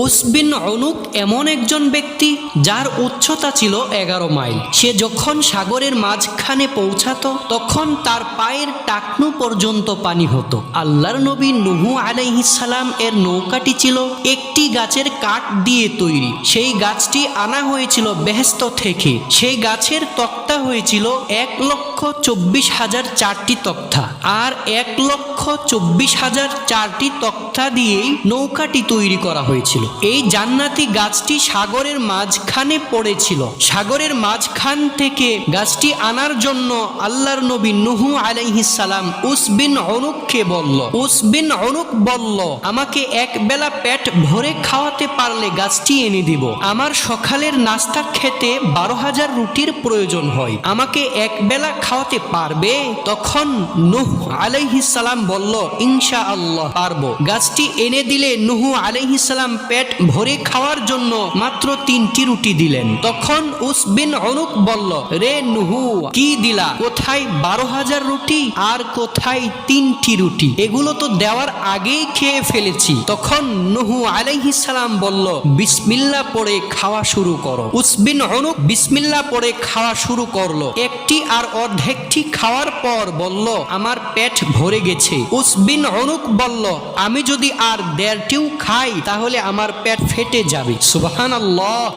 উস বিন উনুক এমন একজন ব্যক্তি যার উচ্চতা ছিল 11 মাইল। সে যখন সাগরের মাঝখানে পৌঁছাতো তখন তার পায়ের টাকনু পর্যন্ত পানি হতো। আল্লাহর নবী নূহ আলাইহিস সালাম এর নৌকাটি ছিল একটি গাছের কাঠ দিয়ে তৈরি। সেই গাছটি আনা হয়েছিল বেহেশত থেকে। সেই গাছের তক্তা হয়েছিল 1,24,004টি তক্তা, আর 1,24,004টি তক্তা দিয়েই নৌকাটি তৈরি করা হয়েছিল। এই জান্নাতি গাছটি সাগরের মাঝখানে পড়েছিল। সাগরের মাঝখান থেকে গাছটি আনার জন্য আল্লাহর নবী নূহ আলাইহিস সালাম উস বিন উনুককে বলল। উস বিন উনুক বলল, আমাকে এক বেলা পেট ভরে খাওয়াতে পারলে গাছটি এনে দিব। আমার সকালের নাস্তা খেতে 12,000 রুটির প্রয়োজন হয়, আমাকে এক বেলা খাওয়াতে পারবে? তখন নূহ আলাইহিস সালাম বলল, ইনশাআল্লাহ পারবো। গাছটি এনে দিলে নূহ আলাইহিস সালাম পেট ভরে খাওয়ার জন্য মাত্র 3টি রুটি দিলেন। তখন উস বিন উনুক বলল, রে নূহ, কি দিলা? কোথায় 12,000 রুটি আর কোথায় 3টি রুটি? এগুলো তো দেওয়ার আগেই খেয়ে ফেলেছি। তখন নূহ আলাইহিস সালাম বলল, বিসমিল্লাহ পড়ে খাওয়া শুরু করো। উস বিন উনুক বিসমিল্লাহ পড়ে খাওয়া শুরু করলো। একটি আর অর্ধেকটি খাওয়ার পর বলল, আমার পেট ভরে গেছে। উস বিন উনুক বলল, আমি যদি আর 1.5টিও খাই তাহলে আমার পেট ফেটে যাবে। সুবহানাল্লাহ।